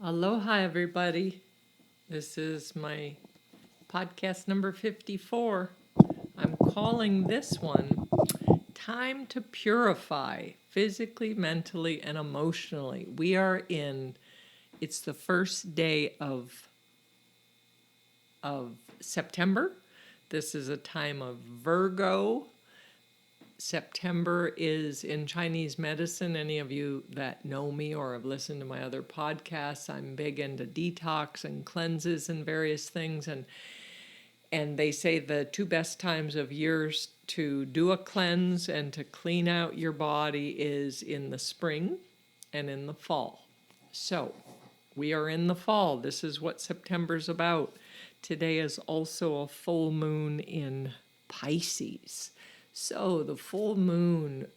Aloha, everybody. This is my podcast number 54. I'm calling this one Time to Purify Physically, Mentally, and Emotionally. It's the first day of September. This is a time of Virgo. September is in Chinese medicine. Any of you that know me or have listened to my other podcasts, I'm big into detox and cleanses and various things. And they say the two best times of years to do a cleanse and to clean out your body is in the spring and in the fall. So we are in the fall. This is what September's about. Today is also a full moon in Pisces. So the full moon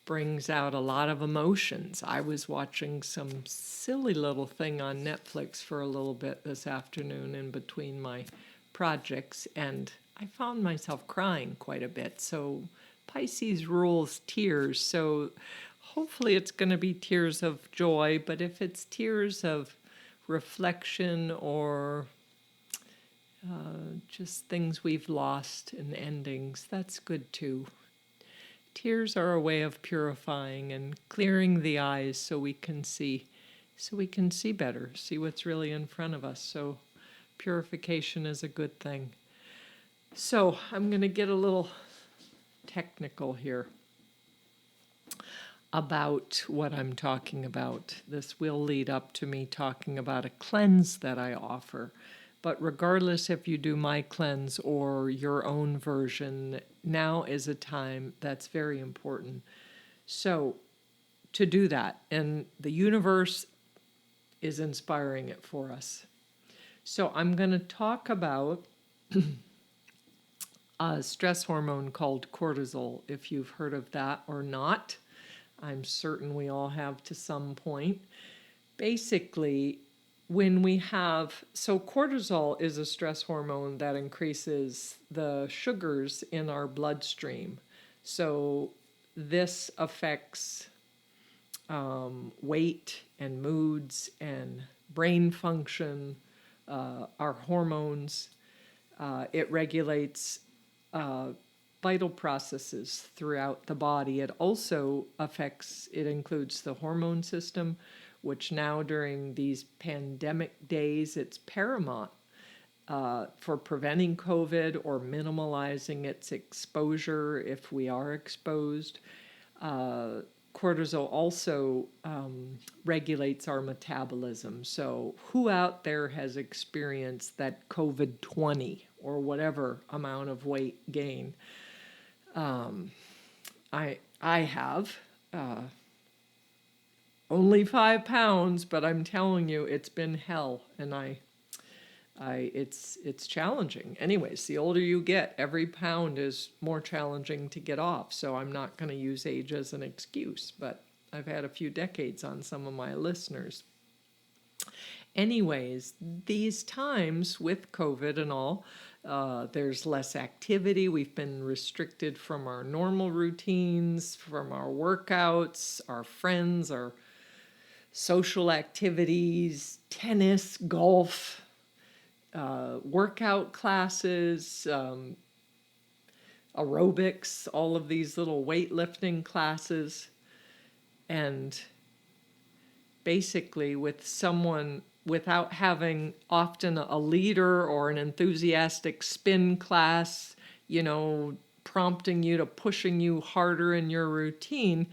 brings out a lot of emotions. I was watching some silly little thing on Netflix for a little bit this afternoon in between my projects, and I found myself crying quite a bit. So Pisces rules tears, so hopefully it's going to be tears of joy, but if it's tears of reflection or just things we've lost and endings, that's good too. Tears are a way of purifying and clearing the eyes so we can see better, see what's really in front of us. So purification is a good thing. So I'm going to get a little technical here about what I'm talking about. This will lead up to me talking about a cleanse that I offer. But regardless if you do my cleanse or your own version, now is a time that's very important. So to do that, and the universe is inspiring it for us. So I'm going to talk about a stress hormone called cortisol, if you've heard of that or not. I'm certain we all have to some point. Basically, so cortisol is a stress hormone that increases the sugars in our bloodstream. So this affects weight and moods and brain function, our hormones. It regulates vital processes throughout the body. It also includes the hormone system, which now during these pandemic days, it's paramount for preventing COVID or minimalizing its exposure if we are exposed. Cortisol also regulates our metabolism. So who out there has experienced that COVID-20 or whatever amount of weight gain? I have. Only 5 pounds, but I'm telling you, it's been hell, and it's challenging. Anyways, the older you get, every pound is more challenging to get off. So I'm not going to use age as an excuse, but I've had a few decades on some of my listeners. Anyways, these times with COVID and all, there's less activity. We've been restricted from our normal routines, from our workouts, our friends, our social activities, tennis, golf, workout classes, aerobics, all of these little weightlifting classes. And basically without having often a leader or an enthusiastic spin class, prompting you to pushing you harder in your routine,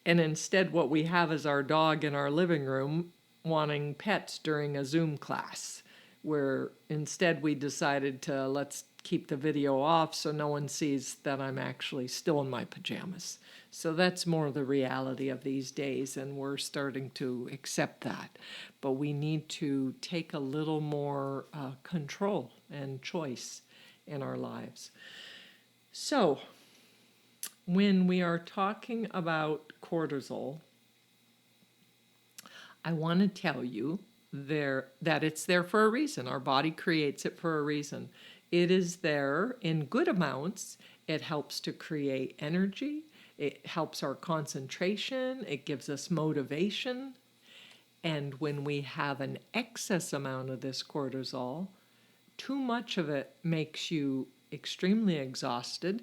and instead what we have is our dog in our living room wanting pets during a Zoom class, where instead we decided to let's keep the video off so no one sees that I'm actually still in my pajamas. So that's more the reality of these days, and we're starting to accept that. But we need to take a little more control and choice in our lives. So when we are talking about cortisol, I want to tell you that it's there for a reason. Our body creates it for a reason. It is there in good amounts. It helps to create energy. It helps our concentration. It gives us motivation And when we have an excess amount of this cortisol, too much of it makes you extremely exhausted,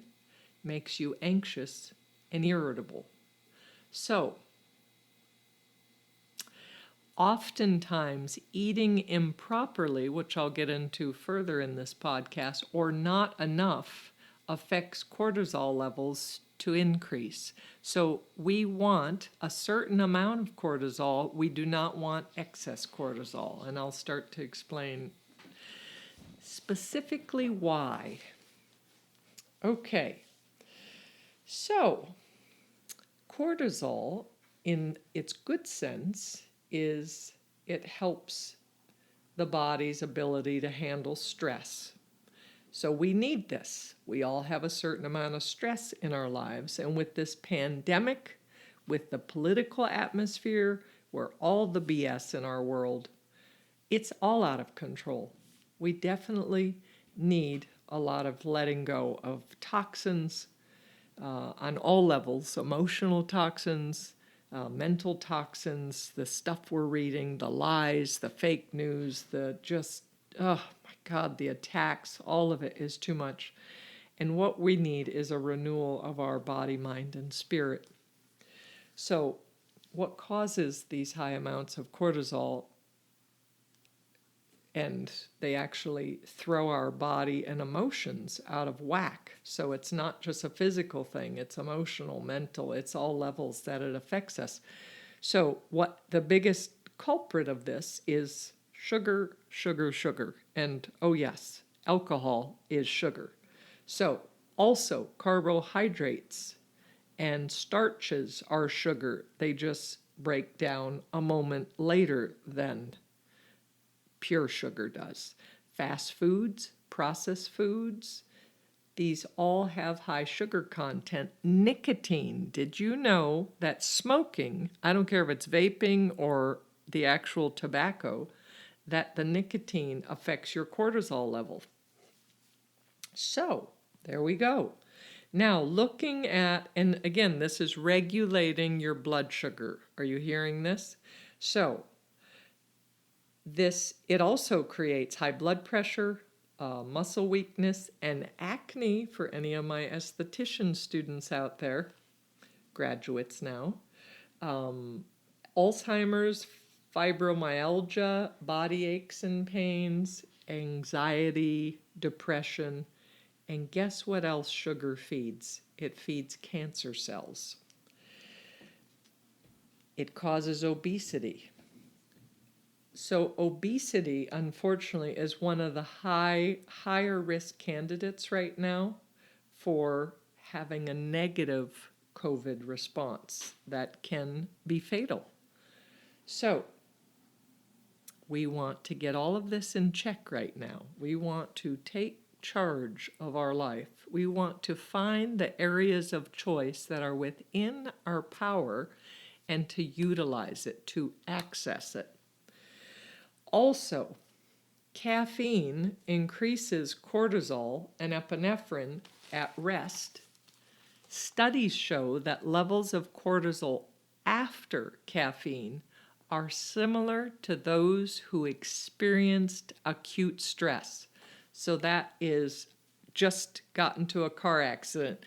makes you anxious and irritable. So, oftentimes eating improperly, which I'll get into further in this podcast, or not enough, affects cortisol levels to increase. So we want a certain amount of cortisol. We do not want excess cortisol. And I'll start to explain specifically why. Okay. So cortisol, in its good sense, is it helps the body's ability to handle stress. So we need this. We all have a certain amount of stress in our lives. And with this pandemic, with the political atmosphere, where all the BS in our world, it's all out of control. We definitely need a lot of letting go of toxins on all levels, emotional toxins, mental toxins, the stuff we're reading, the lies, the fake news, the just, oh my God, the attacks, all of it is too much. And what we need is a renewal of our body, mind, and spirit. So what causes these high amounts of cortisol? And they actually throw our body and emotions out of whack. So it's not just a physical thing, it's emotional, mental, it's all levels that it affects us. So what the biggest culprit of this is sugar, sugar, sugar. And oh yes, alcohol is sugar. So also carbohydrates and starches are sugar. They just break down a moment later than pure sugar does. Fast foods, processed foods, these all have high sugar content. Nicotine, did you know that smoking, I don't care if it's vaping or the actual tobacco, that the nicotine affects your cortisol level? So, there we go. Now, looking at, and again, this is regulating your blood sugar. Are you hearing this? So, it also creates high blood pressure, muscle weakness, and acne for any of my esthetician students out there, graduates now, Alzheimer's, fibromyalgia, body aches and pains, anxiety, depression, and guess what else sugar feeds? It feeds cancer cells. It causes obesity. So obesity, unfortunately, is one of the higher risk candidates right now for having a negative COVID response that can be fatal. So we want to get all of this in check right now. We want to take charge of our life. We want to find the areas of choice that are within our power and to utilize it, to access it. Also, caffeine increases cortisol and epinephrine at rest. Studies show that levels of cortisol after caffeine are similar to those who experienced acute stress. So that is just got into a car accident.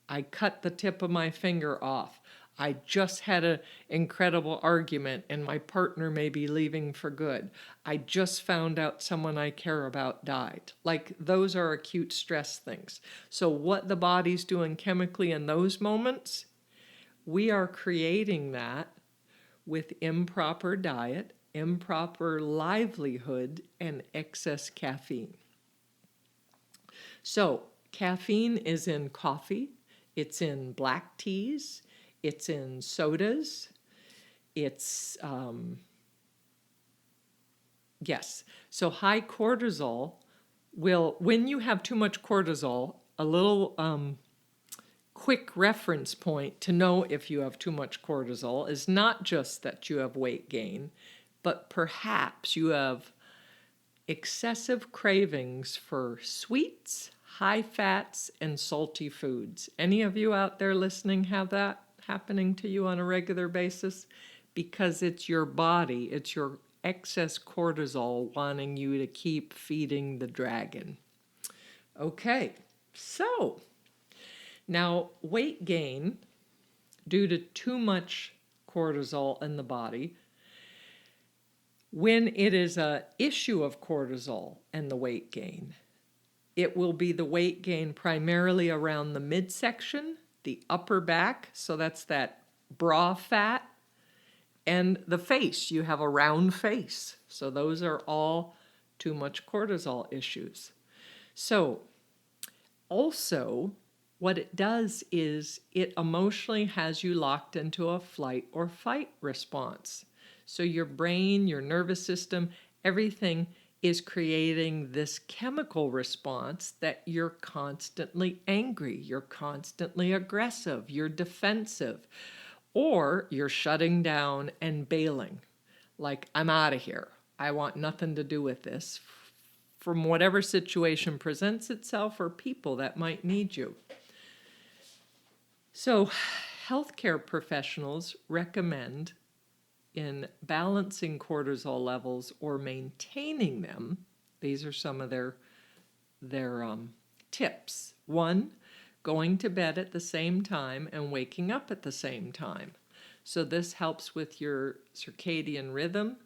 I cut the tip of my finger off. I just had an incredible argument and my partner may be leaving for good. I just found out someone I care about died. Like, those are acute stress things. So what the body's doing chemically in those moments, we are creating that with improper diet, improper livelihood, and excess caffeine. So caffeine is in coffee, it's in black teas, it's in sodas, it's, yes. So high cortisol will, when you have too much cortisol, a little quick reference point to know if you have too much cortisol is not just that you have weight gain, but perhaps you have excessive cravings for sweets, high fats, and salty foods. Any of you out there listening have that happening to you on a regular basis? because it's your body, it's your excess cortisol wanting you to keep feeding the dragon. Okay, so now weight gain due to too much cortisol in the body, when it is an issue of cortisol and the weight gain, it will be the weight gain primarily around the midsection, the upper back, so that's that bra fat, and the face. You have a round face. So those are all too much cortisol issues. So also, what it does is it emotionally has you locked into a flight or fight response. So your brain, your nervous system, everything is creating this chemical response that you're constantly angry, you're constantly aggressive, you're defensive, or you're shutting down and bailing. Like, I'm out of here. I want nothing to do with this, from whatever situation presents itself or people that might need you. So, healthcare professionals recommend in balancing cortisol levels or maintaining them, these are some of their tips. 1, going to bed at the same time and waking up at the same time. So this helps with your circadian rhythm.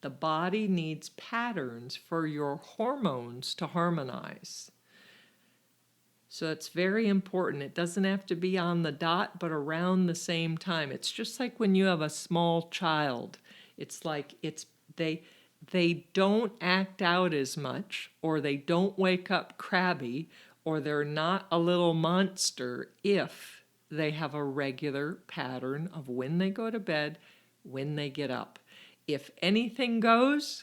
The body needs patterns for your hormones to harmonize. So it's very important. It doesn't have to be on the dot, but around the same time. It's just like when you have a small child. It's like they don't act out as much, or they don't wake up crabby, or they're not a little monster if they have a regular pattern of when they go to bed, when they get up. If anything goes,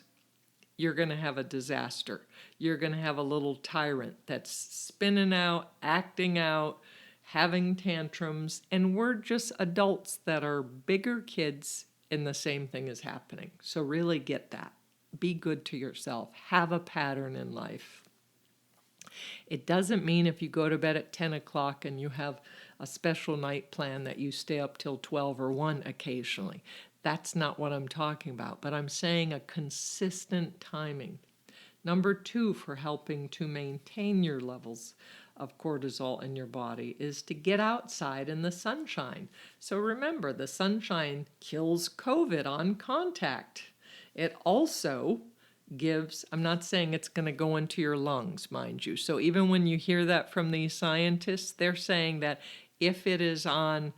you're going to have a disaster. You're going to have a little tyrant that's spinning out, acting out, having tantrums, and we're just adults that are bigger kids and the same thing is happening. So really get that. Be good to yourself. Have a pattern in life. It doesn't mean if you go to bed at 10 o'clock and you have a special night plan that you stay up till 12 or 1 occasionally. That's not what I'm talking about, but I'm saying a consistent timing. Number 2, for helping to maintain your levels of cortisol in your body, is to get outside in the sunshine. So remember, the sunshine kills COVID on contact. It also gives, I'm not saying it's going to go into your lungs, mind you. So even when you hear that from these scientists, they're saying that if it is on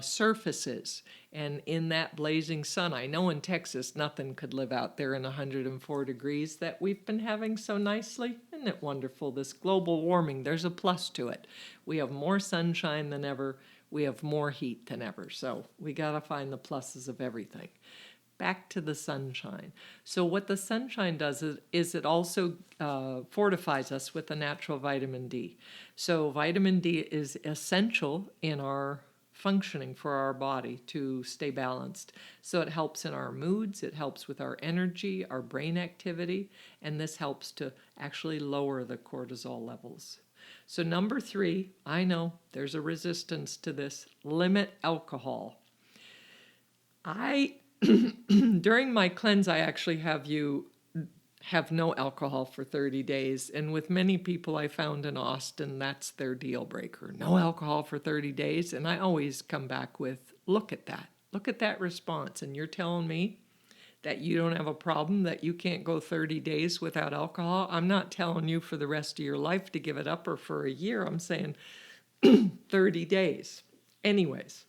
surfaces and in that blazing sun, I know in Texas nothing could live out there in 104 degrees that we've been having so nicely. Isn't it wonderful? This global warming, there's a plus to it. We have more sunshine than ever. We have more heat than ever. So we got to find the pluses of everything. Back to the sunshine. So what the sunshine does is it also fortifies us with the natural vitamin D. So vitamin D is essential in our functioning for our body to stay balanced. So it helps in our moods, it helps with our energy, our brain activity, and this helps to actually lower the cortisol levels. So number 3, I know there's a resistance to this, limit alcohol. During my cleanse, I actually have no alcohol for 30 days. And with many people I found in Austin, that's their deal breaker. No alcohol for 30 days. And I always come back with, look at that. Look at that response. And you're telling me that you don't have a problem, that you can't go 30 days without alcohol? I'm not telling you for the rest of your life to give it up or for a year. I'm saying 30 days. Anyways,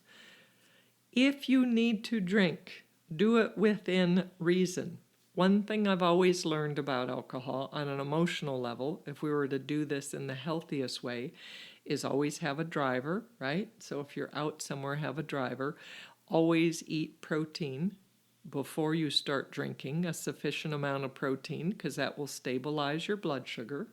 if you need to drink, do it within reason. One thing I've always learned about alcohol on an emotional level, if we were to do this in the healthiest way, is always have a driver, right? So if you're out somewhere, have a driver. Always eat protein before you start drinking, a sufficient amount of protein, because that will stabilize your blood sugar.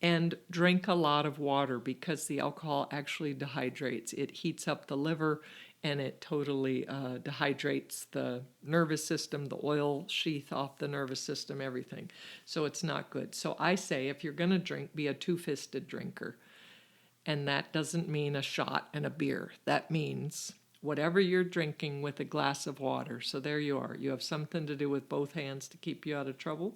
And drink a lot of water because the alcohol actually dehydrates. It heats up the liver and it totally dehydrates the nervous system, the oil sheath off the nervous system, everything. So it's not good. So I say if you're going to drink, be a 2-fisted drinker. And that doesn't mean a shot and a beer. That means whatever you're drinking with a glass of water. So there you are. You have something to do with both hands to keep you out of trouble.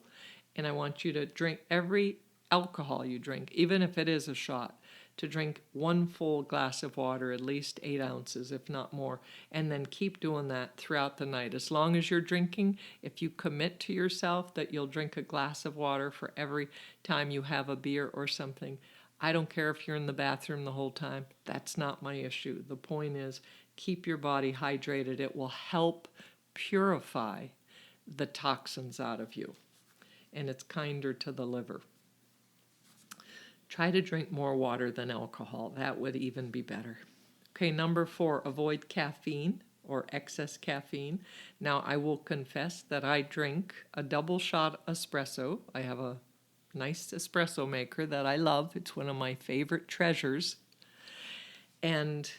And I want you to drink every alcohol you drink, even if it is a shot, to drink 1 full glass of water, at least 8 ounces, if not more, and then keep doing that throughout the night. As long as you're drinking, if you commit to yourself that you'll drink a glass of water for every time you have a beer or something, I don't care if you're in the bathroom the whole time. That's not my issue. The point is, keep your body hydrated. It will help purify the toxins out of you, and it's kinder to the liver. Try to drink more water than alcohol. That would even be better. Okay, number 4, avoid caffeine or excess caffeine. Now, I will confess that I drink a double shot espresso. I have a nice espresso maker that I love. It's one of my favorite treasures. And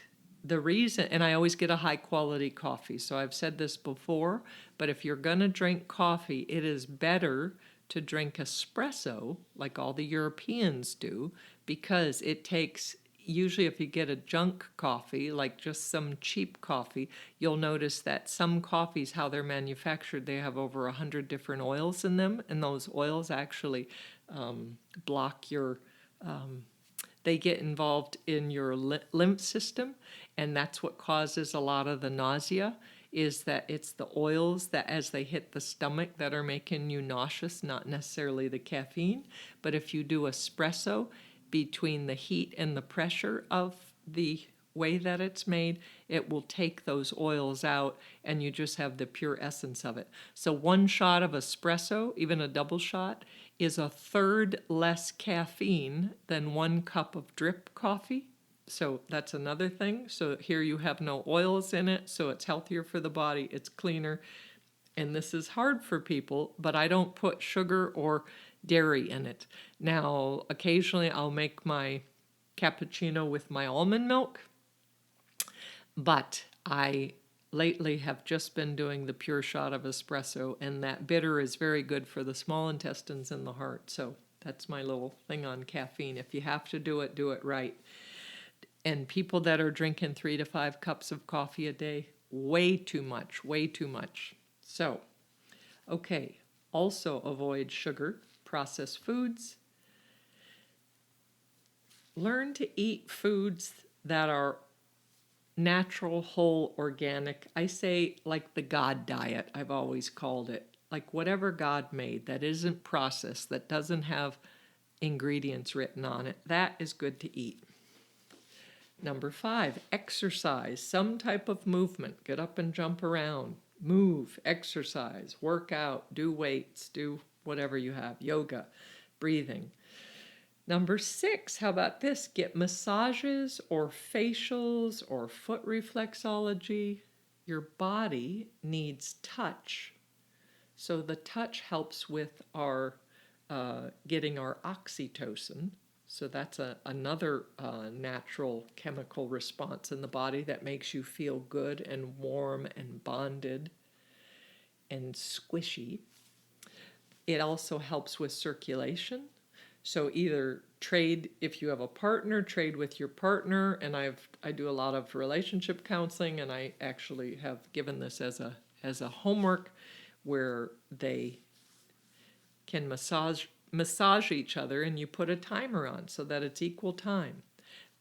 the reason, and I always get a high quality coffee. So I've said this before, but if you're going to drink coffee, it is better to drink espresso like all the Europeans do, because it takes, usually if you get a junk coffee, like just some cheap coffee, you'll notice that some coffees, how they're manufactured, they have over 100 different oils in them, and those oils actually block your, they get involved in your lymph system, and that's what causes a lot of the nausea, is that it's the oils that as they hit the stomach that are making you nauseous, not necessarily the caffeine. But if you do espresso, between the heat and the pressure of the way that it's made, it will take those oils out and you just have the pure essence of it. So 1 shot of espresso, even a double shot, is 1/3 less caffeine than 1 cup of drip coffee. So that's another thing. So here you have no oils in it, so it's healthier for the body, it's cleaner. And this is hard for people, but I don't put sugar or dairy in it. Now, occasionally I'll make my cappuccino with my almond milk, but I lately have just been doing the pure shot of espresso, and that bitter is very good for the small intestines and the heart. So that's my little thing on caffeine. If you have to do it right. And people that are drinking 3 to 5 cups of coffee a day, way too much, way too much. So, okay, also avoid sugar, processed foods. Learn to eat foods that are natural, whole, organic. I say like the God diet, I've always called it. Like whatever God made that isn't processed, that doesn't have ingredients written on it, that is good to eat. Number 5, exercise, some type of movement. Get up and jump around, move, exercise, work out, do weights, do whatever you have, yoga, breathing. Number 6, how about this? Get massages or facials or foot reflexology. Your body needs touch. So the touch helps with our getting our oxytocin. So that's another natural chemical response in the body that makes you feel good and warm and bonded and squishy. It also helps with circulation. So either trade, if you have a partner, trade with your partner. And I do a lot of relationship counseling, and I actually have given this as a homework where they can massage each other, and you put a timer on so that it's equal time.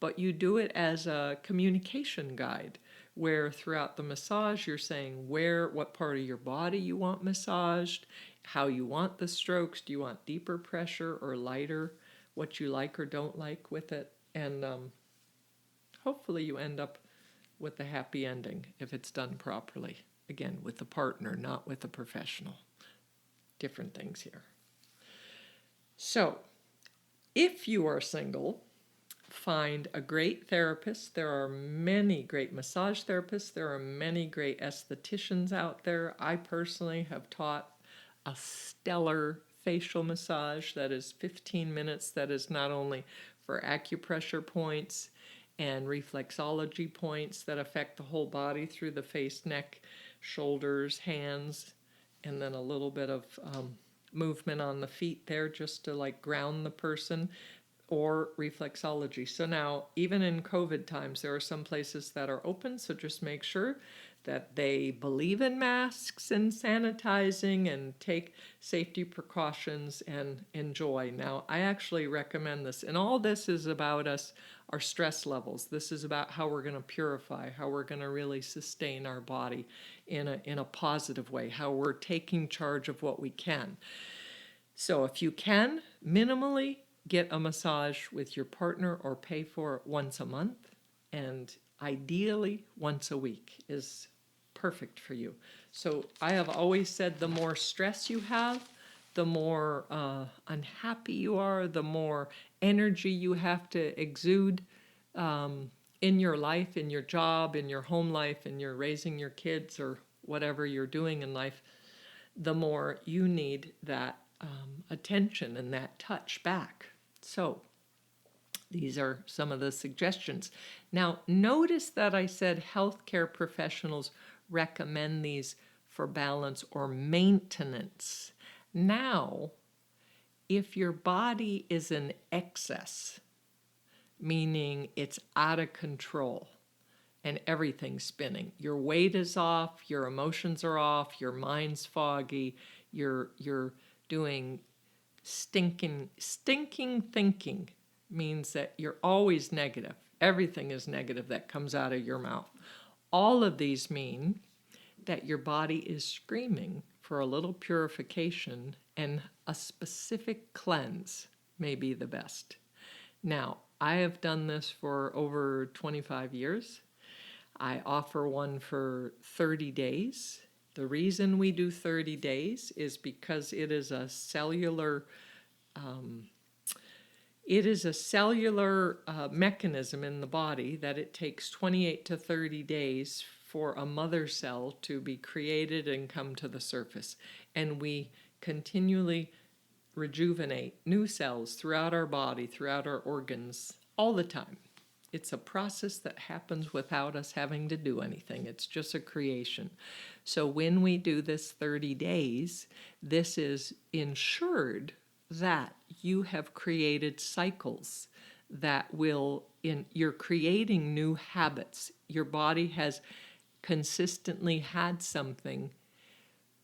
But you do it as a communication guide, where throughout the massage you're saying what part of your body you want massaged, how you want the strokes, do you want deeper pressure or lighter, what you like or don't like with it, and hopefully you end up with a happy ending if it's done properly. Again, with a partner, not with a professional. Different things here. So, if you are single, find a great therapist. There are many great massage therapists. There are many great estheticians out there. I personally have taught a stellar facial massage that is 15 minutes, that is not only for acupressure points and reflexology points that affect the whole body through the face, neck, shoulders, hands, and then a little bit of movement on the feet there just to like ground the person. or reflexology. So now, even in COVID times, there are some places that are open, so just make sure that they believe in masks and sanitizing and take safety precautions and enjoy. Now, I actually recommend this, and all this is about our stress levels. This is about how we're going to purify, how we're going to really sustain our body in a positive way, how we're taking charge of what we can. So if you can, minimally get a massage with your partner or pay for it once a month, and ideally once a week is perfect for you. So I have always said the more stress you have, the more unhappy you are, the more energy you have to exude in your life, in your job, in your home life, and you're raising your kids or whatever you're doing in life, the more you need that attention and that touch back. So these are some of the suggestions. Now, notice that I said healthcare professionals recommend these for balance or maintenance. Now, if your body is in excess, meaning it's out of control and everything's spinning, your weight is off, your emotions are off, your mind's foggy, you're doing stinking thinking, means that you're always negative. Everything is negative that comes out of your mouth. All of these mean that your body is screaming for a little purification, and a specific cleanse may be the best. Now, I have done this for over 25 years. I offer one for 30 days. The reason we do 30 days is because it is a cellular mechanism in the body that it takes 28 to 30 days for a mother cell to be created and come to the surface. And we continually rejuvenate new cells throughout our body, throughout our organs, all the time. It's a process that happens without us having to do anything. It's just a creation. So when we do this 30 days, this is ensured that you have created cycles that you're creating new habits. Your body has consistently had something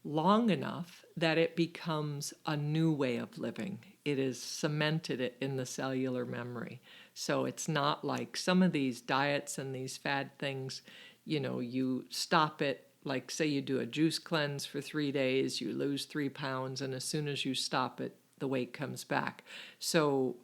long enough that it becomes a new way of living. It is cemented it in the cellular memory. So it's not like some of these diets and these fad things, you stop it, like say you do a juice cleanse for 3 days, you lose 3 pounds, and as soon as you stop it, the weight comes back. So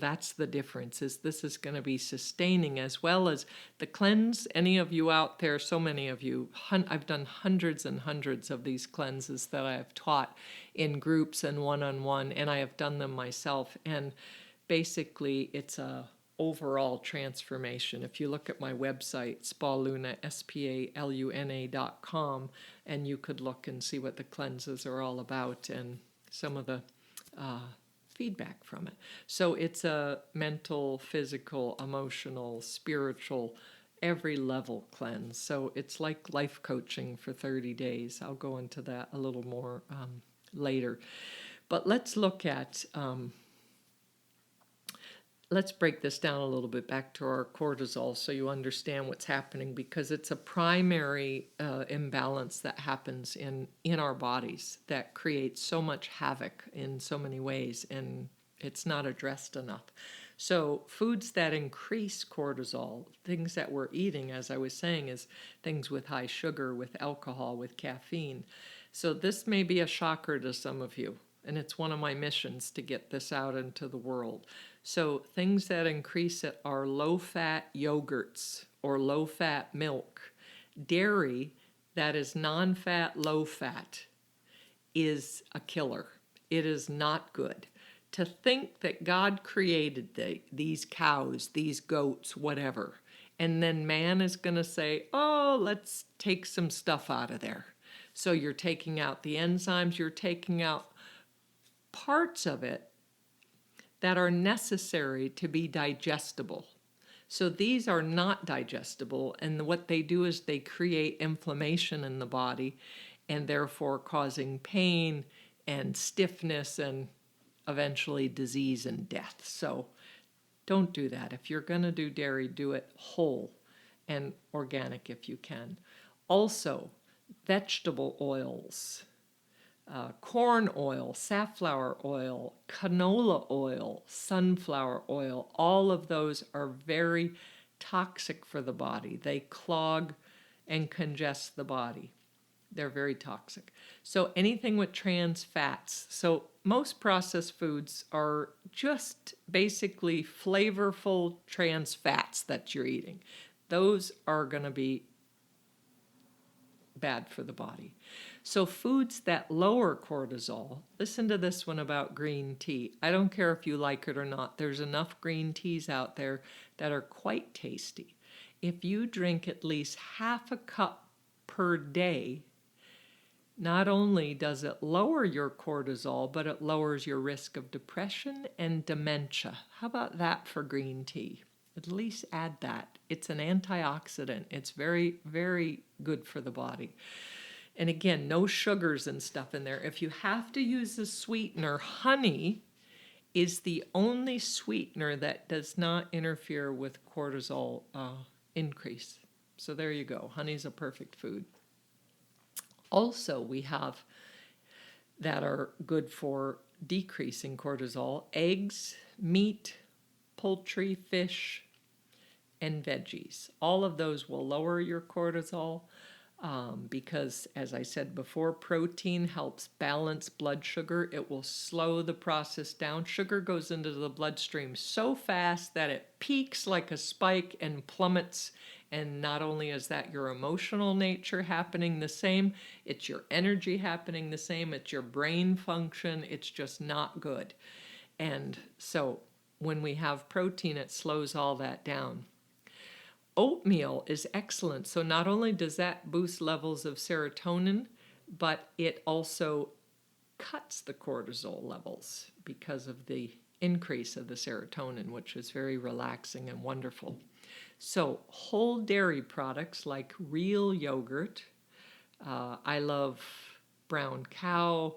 that's the difference, is this is going to be sustaining as well as the cleanse. Any of you out there, so many of you, I've done hundreds and hundreds of these cleanses that I have taught in groups and one-on-one, and I have done them myself. And basically, it's a overall transformation. If you look at my website, spaluna, spaluna.com, and you could look and see what the cleanses are all about and some of the feedback from it. So it's a mental, physical, emotional, spiritual, every level cleanse. So it's like life coaching for 30 days. I'll go into that a little more later. But let's look at, let's break this down a little bit back to our cortisol so you understand what's happening, because it's a primary imbalance that happens in our bodies that creates so much havoc in so many ways, and it's not addressed enough. So foods that increase cortisol, things that we're eating, as I was saying, is things with high sugar, with alcohol, with caffeine. So this may be a shocker to some of you, and it's one of my missions to get this out into the world. So things that increase it are low-fat yogurts or low-fat milk. Dairy that is non-fat, low-fat is a killer. It is not good. To think that God created these cows, these goats, whatever, and then man is going to say, oh, let's take some stuff out of there. So you're taking out the enzymes, you're taking out parts of it that are necessary to be digestible. So these are not digestible, and what they do is they create inflammation in the body and therefore causing pain and stiffness and eventually disease and death. So Don't do that. If you're going to do dairy, do it whole and organic if you can. Also, vegetable oils, corn oil, safflower oil, canola oil, sunflower oil, all of those are very toxic for the body. They clog and congest the body. They're very toxic. So anything with trans fats. So most processed foods are just basically flavorful trans fats that you're eating. Those are going to be bad for the body. So foods that lower cortisol, listen to this one about green tea. I don't care if you like it or not. There's enough green teas out there that are quite tasty. If you drink at least half a cup per day, not only does it lower your cortisol, but it lowers your risk of depression and dementia. How about that for green tea? At least add that. It's an antioxidant. It's very, very good for the body. And again, no sugars and stuff in there. If you have to use a sweetener, honey is the only sweetener that does not interfere with cortisol increase. So there you go. Honey's a perfect food. Also, we have that are good for decreasing cortisol: eggs, meat, poultry, fish, and veggies. All of those will lower your cortisol because, as I said before, protein helps balance blood sugar. It will slow the process down. Sugar goes into the bloodstream so fast that it peaks like a spike and plummets. And not only is that your emotional nature happening the same, it's your energy happening the same, it's your brain function, it's just not good. And so when we have protein, it slows all that down. Oatmeal is excellent. So not only does that boost levels of serotonin, but it also cuts the cortisol levels because of the increase of the serotonin, which is very relaxing and wonderful. So whole dairy products like real yogurt, I love brown cow,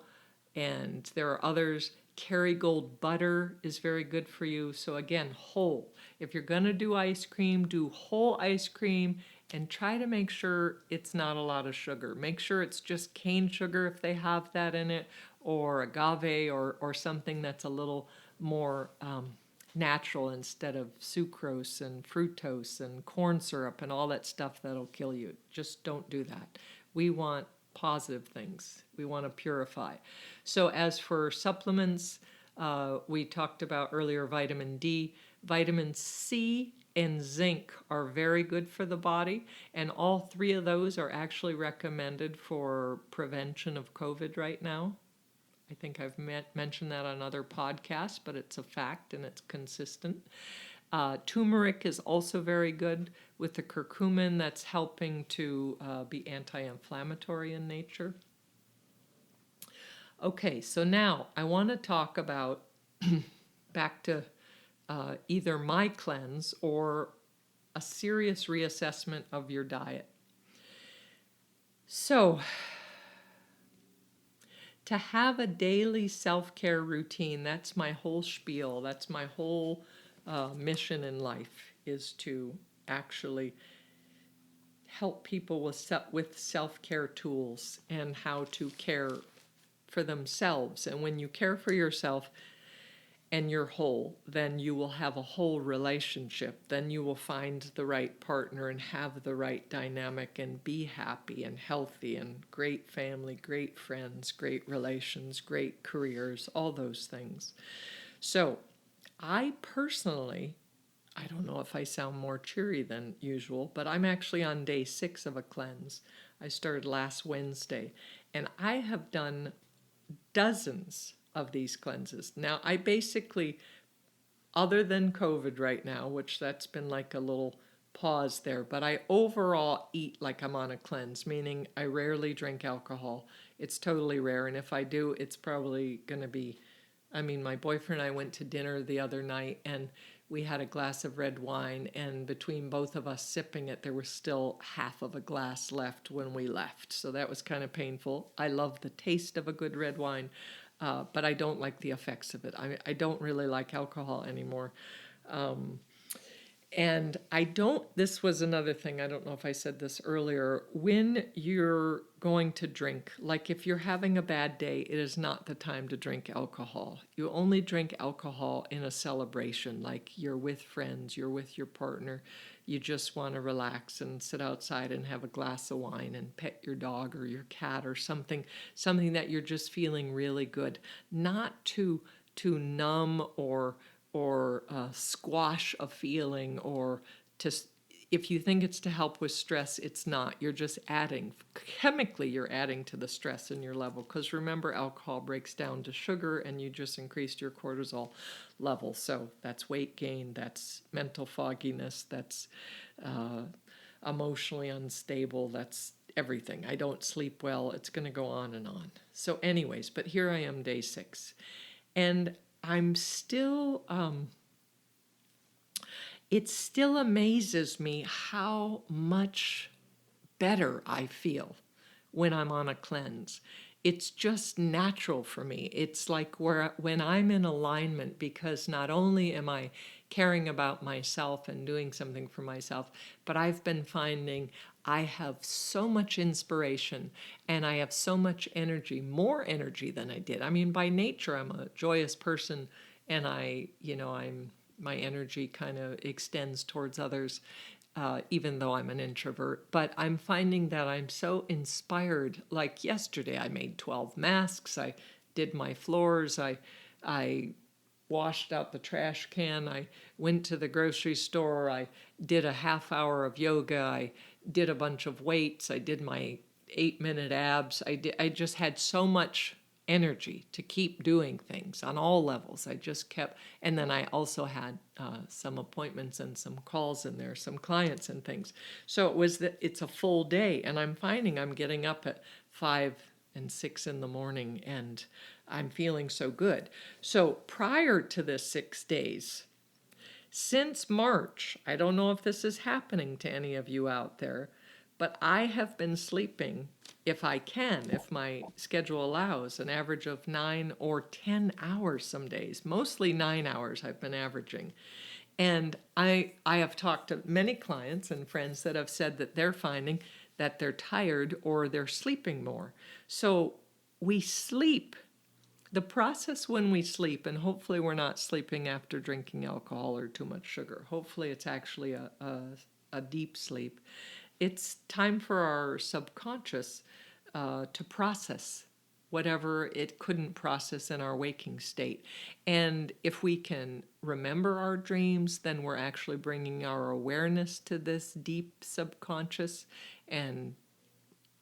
and there are others. Kerrygold butter is very good for you. So again, whole. If you're going to do ice cream, do whole ice cream and try to make sure it's not a lot of sugar. Make sure it's just cane sugar if they have that in it, or agave, or something that's a little more natural instead of sucrose and fructose and corn syrup and all that stuff that'll kill you. Just don't do that. We want positive things. We want to purify. So as for supplements, we talked about earlier vitamin D. Vitamin C and zinc are very good for the body, and all three of those are actually recommended for prevention of COVID right now. I think I've mentioned that on other podcasts, but it's a fact and it's consistent. Turmeric is also very good with the curcumin that's helping to be anti-inflammatory in nature. Okay, so now I want to talk about back to either my cleanse or a serious reassessment of your diet. So, to have a daily self-care routine, that's my whole spiel, that's my whole mission in life, is to actually help people with self-care tools and how to care for themselves. And when you care for yourself and you're whole, then you will have a whole relationship. Then you will find the right partner and have the right dynamic and be happy and healthy and great family, great friends, great relations, great careers, all those things. So I personally, I don't know if I sound more cheery than usual, but I'm actually on day 6 of a cleanse. I started last Wednesday, and I have done dozens of these cleanses. Now, I basically, other than COVID right now, which that's been like a little pause there, but I overall eat like I'm on a cleanse, meaning I rarely drink alcohol. It's totally rare, and if I do, it's probably going to be, my boyfriend and I went to dinner the other night, and we had a glass of red wine, and between both of us sipping it, there was still half of a glass left when we left. So that was kind of painful. I love the taste of a good red wine, but I don't like the effects of it. I don't really like alcohol anymore. And this was another thing, I don't know if I said this earlier. When you're going to drink, like if you're having a bad day, it is not the time to drink alcohol. You only drink alcohol in a celebration, like you're with friends, you're with your partner, you just want to relax and sit outside and have a glass of wine and pet your dog or your cat or something that you're just feeling really good, not to numb or squash a feeling or to. If you think it's to help with stress, it's not. You're just adding, chemically, you're adding to the stress in your level. Because remember, alcohol breaks down to sugar and you just increased your cortisol level. So that's weight gain, that's mental fogginess, that's emotionally unstable, that's everything. I don't sleep well. It's going to go on and on. So, anyways, but here I am, day 6. And I'm still, it still amazes me how much better I feel when I'm on a cleanse. It's just natural for me. It's like when I'm in alignment, because not only am I caring about myself and doing something for myself, but I've been finding I have so much inspiration and I have so much energy, more energy than I did. I mean, by nature, I'm a joyous person, and my energy kind of extends towards others, even though I'm an introvert. But I'm finding that I'm so inspired. Like yesterday, I made 12 masks. I did my floors. I washed out the trash can. I went to the grocery store. I did a half hour of yoga. I did a bunch of weights. I did my 8-minute abs. I just had so much energy to keep doing things on all levels. I just kept, and then I also had some appointments and some calls in there, some clients and things. So it's a full day, and I'm finding I'm getting up at 5 and 6 in the morning, and I'm feeling so good. So prior to this 6 days, since March, I don't know if this is happening to any of you out there, but I have been sleeping, if I can, if my schedule allows, an average of 9 or 10 hours some days. Mostly 9 hours I've been averaging. And I have talked to many clients and friends that have said that they're finding that they're tired or they're sleeping more. So we sleep. The process when we sleep, and hopefully we're not sleeping after drinking alcohol or too much sugar. Hopefully it's actually a deep sleep. It's time for our subconscious to process whatever it couldn't process in our waking state. And if we can remember our dreams, then we're actually bringing our awareness to this deep subconscious, and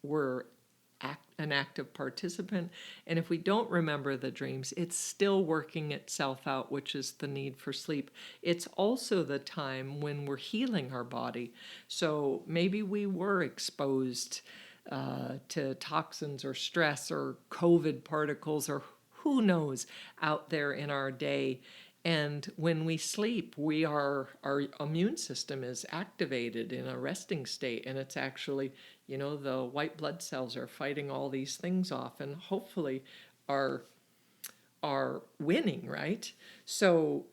we're an active participant. And if we don't remember the dreams, it's still working itself out, which is the need for sleep. It's also the time when we're healing our body. So maybe we were exposed to toxins or stress or COVID particles or who knows out there in our day. And when we sleep, our immune system is activated in a resting state, and it's actually, the white blood cells are fighting all these things off, and hopefully are winning, right? So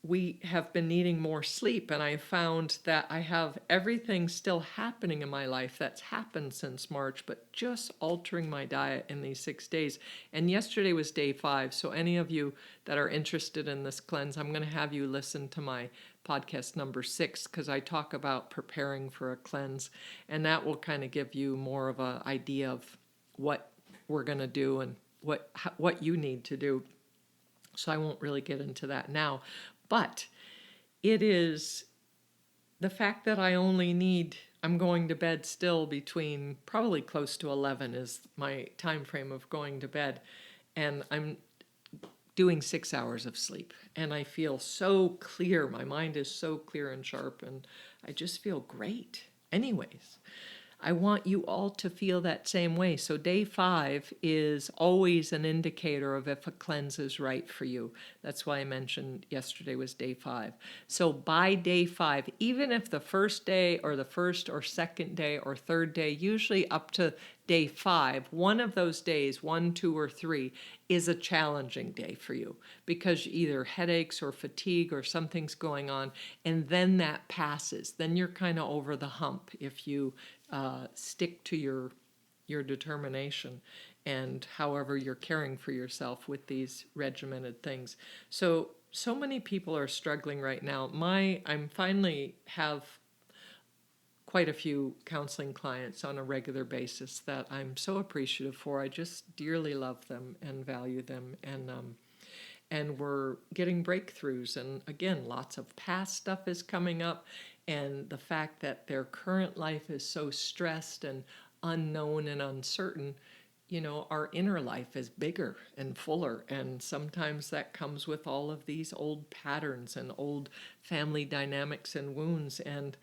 we have been needing more sleep, and I found that I have everything still happening in my life that's happened since March, but just altering my diet in these 6 days. And yesterday was day 5, so any of you that are interested in this cleanse, I'm going to have you listen to my podcast number 6, because I talk about preparing for a cleanse, and that will kind of give you more of an idea of what we're going to do and what you need to do. So I won't really get into that now. But it is the fact that I'm going to bed still between probably close to 11 is my time frame of going to bed. And I'm doing 6 hours of sleep. And I feel so clear. My mind is so clear and sharp. And I just feel great. Anyways, I want you all to feel that same way. So day 5 is always an indicator of if a cleanse is right for you. That's why I mentioned yesterday was day 5. So by day 5, even if the first day or the first or second day or third day, usually up to day 5, one of those days, 1, 2, or 3, is a challenging day for you because either headaches or fatigue or something's going on, and then that passes. Then you're kind of over the hump if you stick to your determination and however you're caring for yourself with these regimented things. So many people are struggling right now. I'm finally have quite a few counseling clients on a regular basis that I'm so appreciative for. I just dearly love them and value them, and we're getting breakthroughs. And again, lots of past stuff is coming up, and the fact that their current life is so stressed and unknown and uncertain, our inner life is bigger and fuller, and sometimes that comes with all of these old patterns and old family dynamics and wounds, and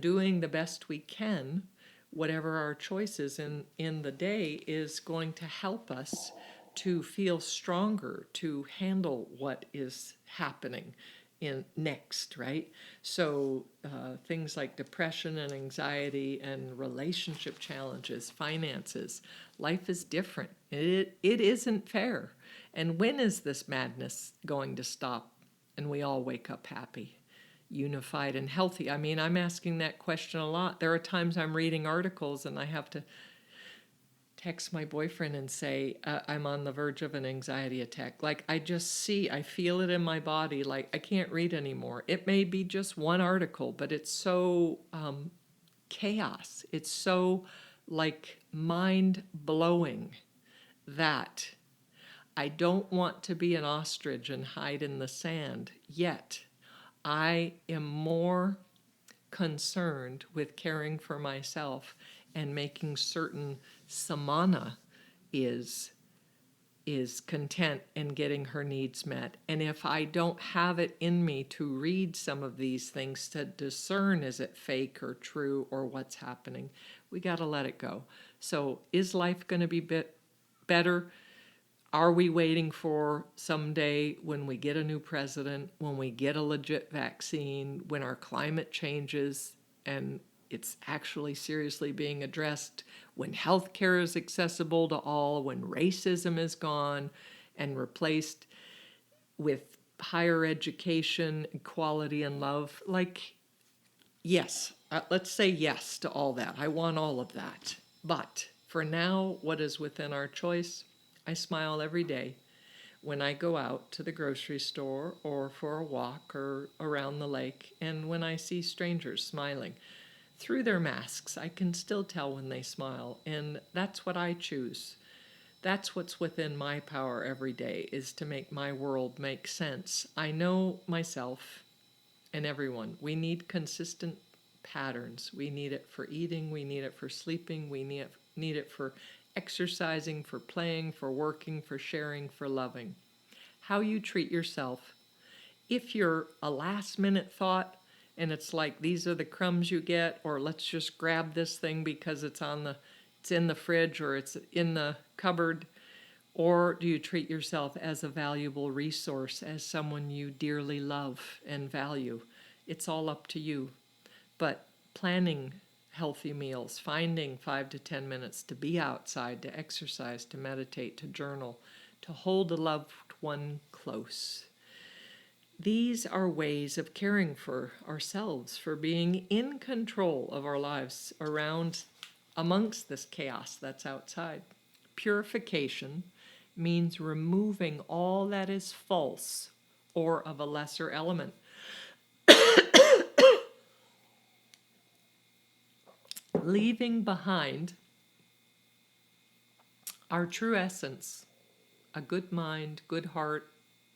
doing the best we can, whatever our choices in the day, is going to help us to feel stronger, to handle what is happening in next, right? So things like depression and anxiety and relationship challenges, finances, life is different. It isn't fair. And when is this madness going to stop and we all wake up happy, unified, and healthy? I mean, I'm asking that question a lot. There are times I'm reading articles and I have to text my boyfriend and say, I'm on the verge of an anxiety attack. Like, I feel it in my body. Like, I can't read anymore. It may be just one article, but it's so chaos. It's so like mind blowing that I don't want to be an ostrich and hide in the sand. Yet I am more concerned with caring for myself and making certain Samana is content and getting her needs met. And if I don't have it in me to read some of these things to discern, is it fake or true or what's happening, we got to let it go. So is life going to be better? Are we waiting for someday when we get a new president, when we get a legit vaccine, when our climate changes and it's actually seriously being addressed, when healthcare is accessible to all, when racism is gone and replaced with higher education, equality, and love? Like, yes, let's say yes to all that. I want all of that. But for now, what is within our choice? I smile every day when I go out to the grocery store or for a walk or around the lake, and when I see strangers smiling. Through their masks, I can still tell when they smile, and that's what I choose. That's what's within my power every day, is to make my world make sense. I know myself and everyone. We need consistent patterns. We need it for eating, we need it for sleeping, we need it for exercising, for playing, for working, for sharing, for loving. How you treat yourself. If you're a last minute thought and it's like these are the crumbs you get, or let's just grab this thing because it's in the fridge or it's in the cupboard, or do you treat yourself as a valuable resource, as someone you dearly love and value? It's all up to you. But planning healthy meals, finding 5 to 10 minutes to be outside, to exercise, to meditate, to journal, to hold a loved one close. These are ways of caring for ourselves, for being in control of our lives amongst this chaos that's outside. Purification means removing all that is false or of a lesser element. Leaving behind our true essence, a good mind, good heart,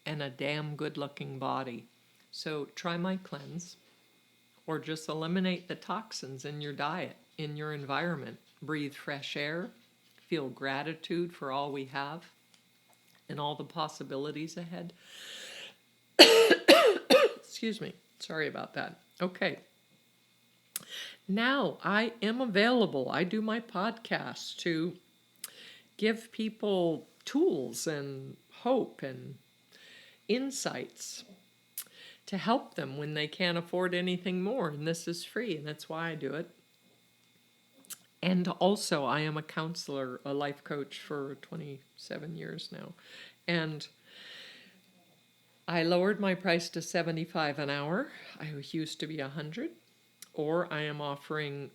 and a damn good-looking body. So try my cleanse, or just eliminate the toxins in your diet, in your environment. Breathe fresh air, feel gratitude for all we have and all the possibilities ahead. Excuse me, sorry about that. Okay. Now I am available. I do my podcast to give people tools and hope and insights to help them when they can't afford anything more. And this is free, and that's why I do it. And also, I am a counselor, a life coach for 27 years now. And I lowered my price to $75 an hour. I used to be $100. Or I am offering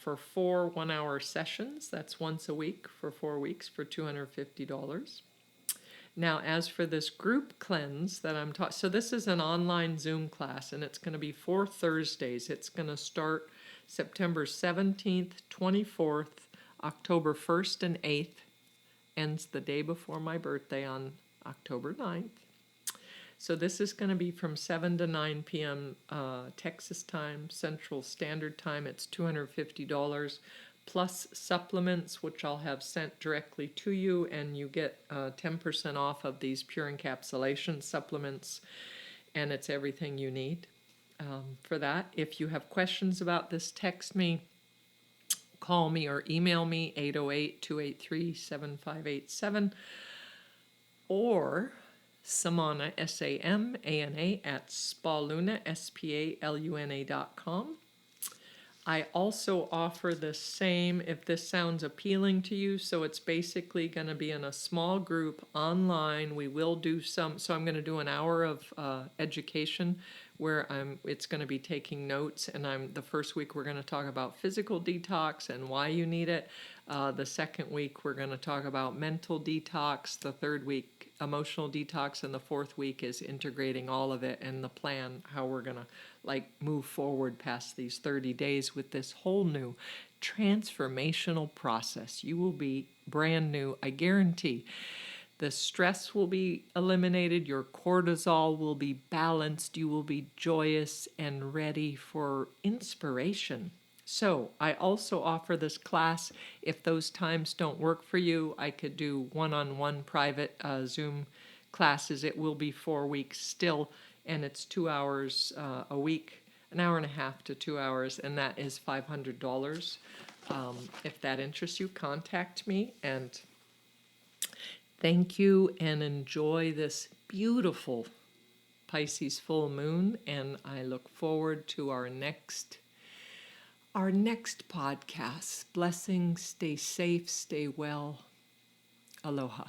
for 4 1-hour sessions. That's once a week for 4 weeks for $250. Now, as for this group cleanse that I'm taught, so this is an online Zoom class, and it's going to be 4 Thursdays. It's going to start September 17th, 24th, October 1st and 8th, ends the day before my birthday on October 9th. So this is going to be from 7 to 9 p.m. Texas time, Central Standard Time. It's $250 plus supplements, which I'll have sent directly to you, and you get 10% off of these pure encapsulation supplements, and it's everything you need for that. If you have questions about this, text me, call me, or email me, 808-283-7587, or Samana, SAMANA, at spaluna, SPALUNA.com. I also offer the same, if this sounds appealing to you, so it's basically going to be in a small group online. We will do so I'm going to do an hour of education where it's going to be taking notes, and the first week we're going to talk about physical detox and why you need it. The second week we're going to talk about mental detox. The third week, emotional detox, and the fourth week is integrating all of it and the plan, how we're going to move forward past these 30 days with this whole new transformational process. You will be brand new, I guarantee. The stress will be eliminated, your cortisol will be balanced, you will be joyous and ready for inspiration. So I also offer this class. If those times don't work for you, I could do one-on-one private Zoom classes. It will be 4 weeks still, and it's 2 hours a week, an hour and a half to 2 hours, and that is $500. If that interests you, contact me, and thank you, and enjoy this beautiful Pisces full moon, and I look forward to our next podcast. Blessings, stay safe, stay well. Aloha.